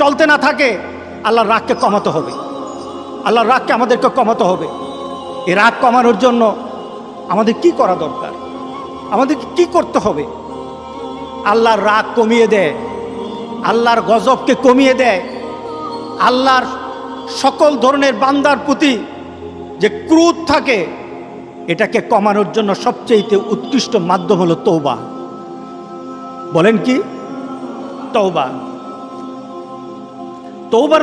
চলতে না থাকে, আল্লাহর রাগকে কমাতে হবে। আল্লাহর রাগকে আমাদেরকে কমাতে হবে। এই রাগ কমানোর জন্য আমাদের কি করা দরকার? আমাদেরকে কি করতে হবে? আল্লাহর রাগ কমিয়ে দেয়, আল্লাহর গজবকে কমিয়ে দেয়। আল্লাহর সকল ধরনের বান্দার প্রতি যে ক্রোধ থাকে, এটাকে কমানোর জন্য সবচেয়ে উৎকৃষ্ট মাধ্যম হলো তওবা। বলেন কি? তওবা। তওবার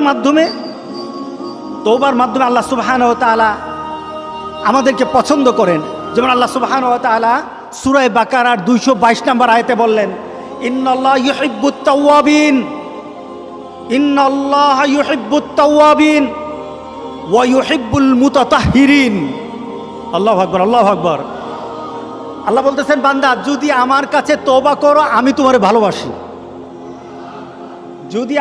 মাধ্যমে আল্লাহ সুবহানাহু ওয়া তাআলা আমাদেরকে পছন্দ করেন। যেমন আল্লাহ সুবহানাহু ওয়া তাআলা সূরা বাকারার 222 নম্বর আয়াতে বললেন, ইন্নাল্লাহা ইউহিব্বুত তাওয়াবিন, ইন্নাল্লাহা ইউহিব্বুত তাওয়াবিন ওয়া ইউহিব্বুল মুতাতাহহিরিন। আল্লাহু আকবার, আল্লাহু আকবার। আল্লাহ বলতেছেন, বান্দা যদি আমার কাছে তওবা করো, আমি তোমারে ভালোবাসি। যদি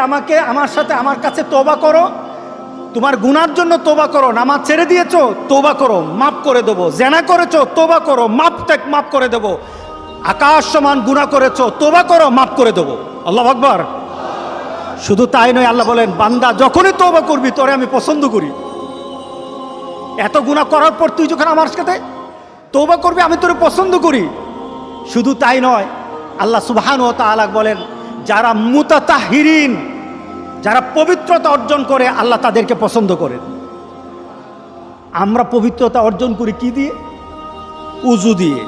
আমার কাছে তওবা করো, তোমার গুনার জন্য তওবা করো, নামাজ ছেড়ে দিয়েছো, তওবা করো, মাফ করে দেবো। জেনা করেছো, তওবা করো, মাফ করে দেবো। আকাশ সমান গুনাহ করেছো, তওবা করো, মাফ করে দেবো। আল্লাহু আকবার। শুধু তাই নয়, আল্লাহ বলেন, বান্দা যখনই তওবা করবি, তোরে আমি পছন্দ করি। এত গুনাহ করার পর তুই যখন আমার সাথে তওবা করবি, আমি তোরে পছন্দ করি। শুধু তাই নয়, আল্লাহ সুবহানাহু ওয়া তাআলা বলেন, যারা মুতাতাহহিরিন, যারা পবিত্রতা অর্জন করে, আল্লাহ তাদেরকে পছন্দ করেন। আমরা পবিত্রতা অর্জন করি কি দিয়ে? উযু দিয়ে।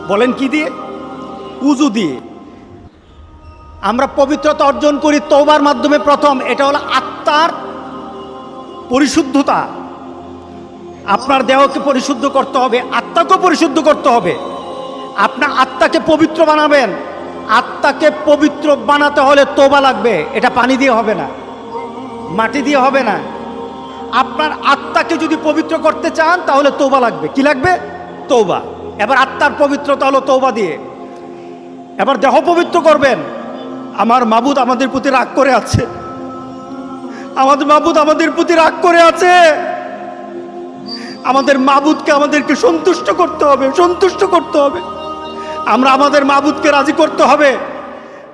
বলেন কি দিয়ে? উযু দিয়ে। আমরা পবিত্রতা অর্জন করি তওবার মাধ্যমে। প্রথম, এটা হলো আত্মার পরিশুদ্ধতা। আপনার দেহকে পরিশুদ্ধ করতে হবে, আত্মাকে পরিশুদ্ধ করতে হবে। আপনার আত্মাকে পবিত্র বানাবেন। আত্মাকে পবিত্র বানাতে হলে তওবা লাগবে। এটা পানি দিয়ে হবে না, মাটি দিয়ে হবে না। আপনার আত্মাকে যদি পবিত্র করতে চান, তাহলে তওবা লাগবে। কি লাগবে? তওবা। এবার আত্মার পবিত্রতা হলো তওবা দিয়ে। এবার দেহ পবিত্র করবেন। আমার মাবুদ আমাদের প্রতি রাগ করে আছে, আমাদের মাবুদ আমাদের প্রতি রাগ করে আছে। আমাদের মাবুদকে আমাদেরকে সন্তুষ্ট করতে হবে, সন্তুষ্ট করতে হবে। আমরা আমাদের মাবুদকে রাজি করতে হবে।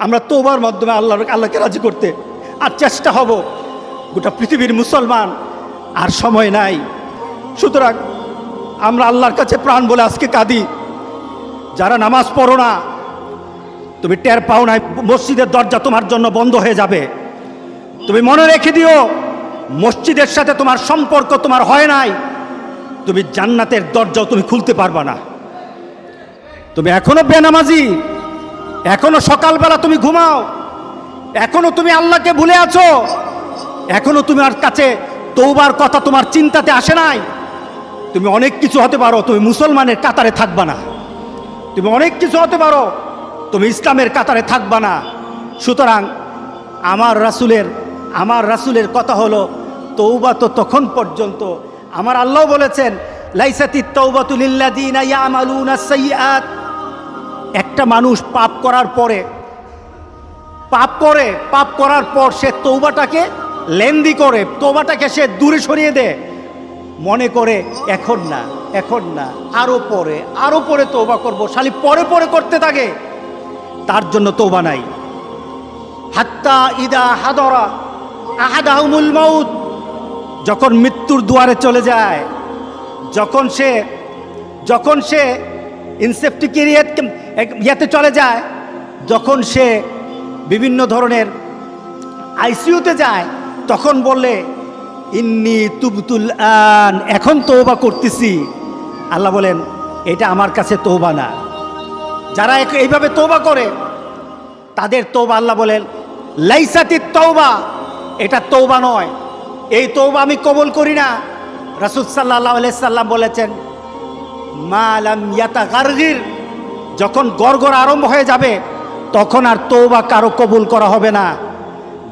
আমরা তওবার মাধ্যমে আল্লাহকে রাজি করতে আর চেষ্টা হব। গোটা পৃথিবীর মুসলমান আর সময় নাই। সুতরাং আমরা আল্লাহর কাছে প্রাণ বলে আজকে কাঁদি। যারা নামাজ পড়ো না, তুমি টের পাও না, মসজিদের দরজা তোমার জন্য বন্ধ হয়ে যাবে। তুমি মনে রেখে দিও, মসজিদের সাথে তোমার সম্পর্ক তোমার হয় নাই, তুমি জান্নাতের দরজাও তুমি খুলতে পারবা না। তুমি এখনো বেনামাজি, এখনো সকালবেলা তুমি ঘুমাও, এখনো তুমি আল্লাহকে ভুলে আছো, এখনো তোমার কাছে তওবার কথা তোমার চিন্তাতে আসে নাই। তুমি অনেক কিছু হতে পারো, তুমি মুসলমানের কাতারে থাকবা না। তুমি অনেক কিছু হতে পারো, তুমি ইসলামের কাতারে থাকবা না। সুতরাং আমার রাসূলের কথা হলো, তওবা তো তখন পর্যন্ত। আমার আল্লাহ বলেছেন, লাইসাতিত তাওবাতু লিল্লাযিনা ইয়ামালুনা সাইয়্যাত। একটা মানুষ পাপ করার পর সে তওবাটাকে লেন্দি করে, তওবাটাকে সে দূরে সরিয়ে দেয়, মনে করে এখন না, আরো পরে তওবা করবো, শালি পরে করতে থাকে। তার জন্য তওবা নাই। হাত্তা ইদা হাদরা আহাদাহুমুল মাউত, যখন মৃত্যুর দুয়ারে চলে যায়, যখন সে ইনসেপ্টিকেরিয়াতে চলে যায়, যখন সে বিভিন্ন ধরনের আইসিইউতে যায়, তখন বললে, ইন্নী তুবতুল আন, এখন তওবা করতেছি। আল্লাহ বলেন, এটা আমার কাছে তওবা না। যারা এইভাবে তওবা করে, তাদের তওবা আল্লাহ বলেন, লাইসাতিত তাওবা, এটা তওবা নয়, এই তওবা আমি কবুল করি না। রাসূল সাল্লাল্লাহু আলাইহি সাল্লাম বলেছেন, মা লাম ইয়াতাগারগির, যখন গড়গড় আরম্ভ হয়ে যাবে, তখন আর তওবা কারো কবুল করা হবে না।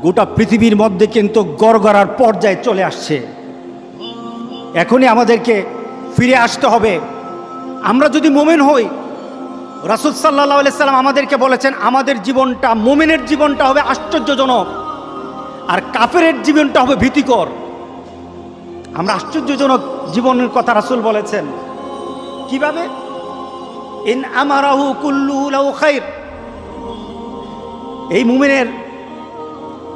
গোটা পৃথিবীর মধ্যে কিন্তু গড়গড়ার পর্যায়ে চলে আসছে। এখনই আমাদেরকে ফিরে আসতে হবে। আমরা যদি মুমিন হই, রাসূল সাল্লাল্লাহু আলাইহি সাল্লাম আমাদেরকে বলেছেন, আমাদের জীবনটা, মুমিনের জীবনটা হবে আশ্চর্যজনক, আর কাফেরের জীবনটা হবে ভীতিকর। আমরা আশ্চর্যজনক জীবনের কথা রাসূল বলেছেন। কিভাবে? ইন আমারাহু কুল্লুহু লাহু খায়র, এই মুমিনের,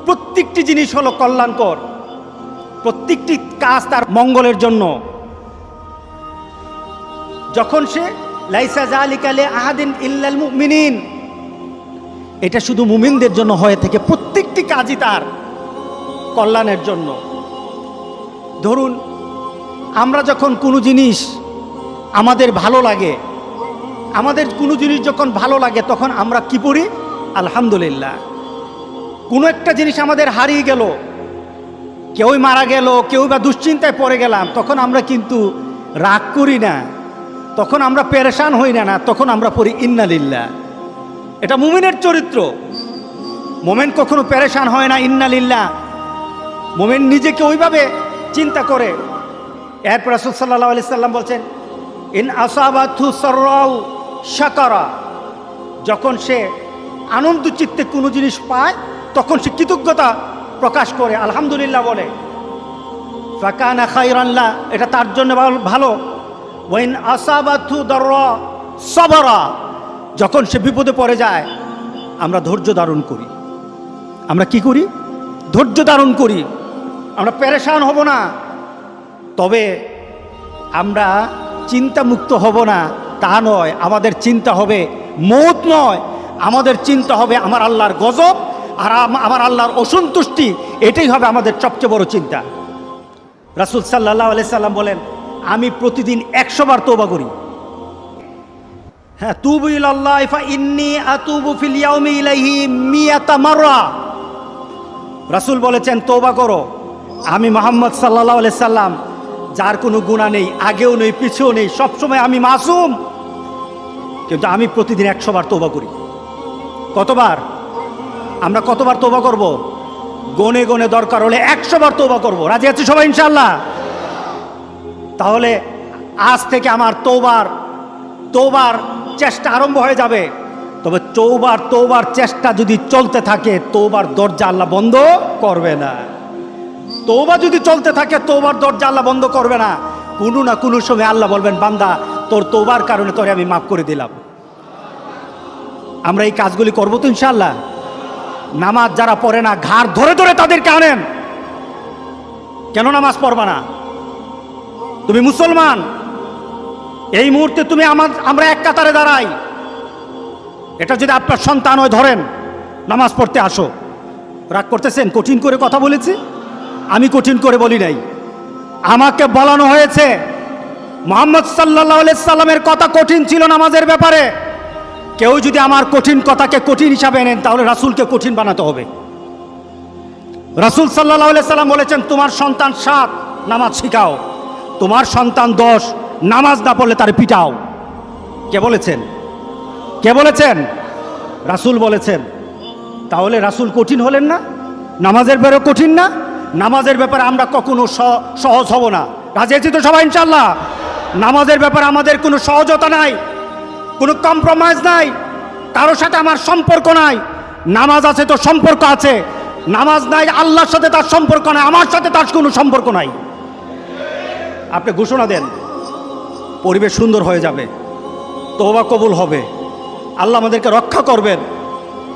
প্রত্যেকটি জিনিস হলো কল্যাণকর, প্রত্যেকটি কাজ তার মঙ্গলের জন্য। যখন সে লাইসা যালিকা লি আহাদিন ইল্লাল মুমিনিন, এটা শুধু মুমিনদের জন্য হয়ে থাকে, প্রত্যেকটি কাজই তার কল্যাণের জন্য। ধরুন আমরা যখন কোনো জিনিস আমাদের ভালো লাগে, আমাদের কোনো জিনিস যখন ভালো লাগে তখন আমরা কি পড়ি? আলহামদুলিল্লাহ। কোনো একটা জিনিস আমাদের হারিয়ে গেল, কেউই মারা গেল, কেউ বা দুশ্চিন্তায় পড়ে গেলাম, তখন আমরা কিন্তু রাগ করি না, তখন আমরা পেরেশান হই না, তখন আমরা পড়ি ইন্না লিল্লাহ। এটা মুমিনের চরিত্র। মুমিন কখনো পেরেশান হয় না, ইন্না লিল্লাহ। মুমিন নিজেকে ওইভাবে চিন্তা করে। এরপর রাসূল সাল্লাল্লাহু আলাইহি সাল্লাম বলছেন, ইন আসাবাতহু সাররাউ শাকারা, যখন সে আনন্দ চিত্তে কোনো জিনিস পায় তখন সে কৃতজ্ঞতা প্রকাশ করে, আলহামদুলিল্লাহ বলে। ফাকানা খায়রান লা, এটা তার জন্য ভালো। ওয়াইন আসাবাতহু দাররা সাবারা, যখন সে বিপদে পড়ে যায় আমরা ধৈর্য ধারণ করি। আমরা কি করি? ধৈর্য ধারণ করি। আমরা পেরেশান হব না, তবে আমরা চিন্তামুক্ত হব না তা নয়। আমাদের চিন্তা হবে মৌত নয়, আমাদের চিন্তা হবে আমার আল্লাহর গজব আর আমার আল্লাহর অসন্তুষ্টি। এটাই হবে আমাদের সবচেয়ে বড় চিন্তা। রাসূল সাল্লাল্লাহু আলাইহি সাল্লাম বলেন, আমি প্রতিদিন 100 বার তওবা করি। হ্যাঁ, তুবু ইলাল্লাহি ফা ইন্নী আতুবু ফিল ইয়াউমি ইলাইহি মিয়াতা মাররা। রাসূল বলেছেন, তওবা করো। আমি মুহাম্মদ সাল্লাল্লাহু আলাইহি সাল্লাম, যার কোনো গুনাহ নেই, আগেও নেই পিছেও নেই, সবসময় আমি মাসুম, কিন্তু আমি প্রতিদিন 100 বার তওবা করি। কতবার? আমরা কতবার তওবা করব? গনে গনে দরকার হলে 100 বার তওবা করব। রাজি আছি সবাই ইনশাআল্লাহ? তাহলে আজ থেকে আমার তওবার চেষ্টা আরম্ভ হয়ে যাবে। তবে তওবার চেষ্টা যদি চলতে থাকে, তওবার দরজা আল্লাহ বন্ধ করবে না। তওবা যদি চলতে থাকে, তওবার দরজা আল্লাহ বন্ধ করবে না। কোনো না কোনো সময় আল্লাহ বলবেন, বান্দা তোর তওবার কারণে তোরে আমি মাফ করে দিলাম। আমরা এই কাজগুলি করবো তো ইনশাআল্লাহ? নামাজ যারা পড়ে না, ঘাড় ধরে ধরে তাদেরকে আনেন। কেন নামাজ পড়বা না? তুমি মুসলমান, এই মুহূর্তে তুমি আমরা এক কাতারে দাঁড়াই। এটা যদি আপনার সন্তান হয়, ধরেন নামাজ পড়তে আসো। রাগ করতেছেন? কঠিন করে কথা বলেছি? আমি কঠিন করে বলি নাই। আমাকে বলানো হয়েছে মুহাম্মদ সাল্লাল্লাহু আলাইহি সাল্লামের কথা কঠিন ছিল নামাজের ব্যাপারে। কেউ যদি আমার কঠিন কথাকে কঠিন হিসাবে নেন, তাহলে রাসূলকে কঠিন বানাতে হবে। রাসূল সাল্লাল্লাহু আলাইহি সাল্লাম বলেছেন, তোমার সন্তান 7 নামাজ শিখাও, তোমার সন্তান 10 নামাজ না পড়লে তার পিটাও। কে বলেছেন? কে বলেছেন? রাসূল বলেছেন। তাহলে রাসূল কঠিন হলেন না? নামাজের ব্যাপারে কঠিন না? নামাজের ব্যাপারে আমরা কখনো সহজ হব না। রাজি আছি তো সবাই ইনশাআল্লাহ? নামাজের ব্যাপারে আমাদের কোনো সহজতা নাই, কোনো কম্প্রোমাইজ নাই, কারোর সাথে আমার সম্পর্ক নাই। নামাজ আছে তো সম্পর্ক আছে, নামাজ নাই আল্লাহর সাথে তার সম্পর্ক নাই, আমার সাথে তার কোনো সম্পর্ক নাই। আপনি ঘোষণা দেন, পরিবেশ সুন্দর হয়ে যাবে, তওবা কবুল হবে, আল্লাহ আমাদেরকে রক্ষা করবেন,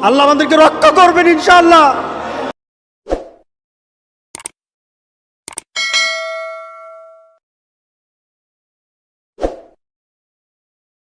আল্লাহ আমাদেরকে রক্ষা করবেন ইনশাআল্লাহ।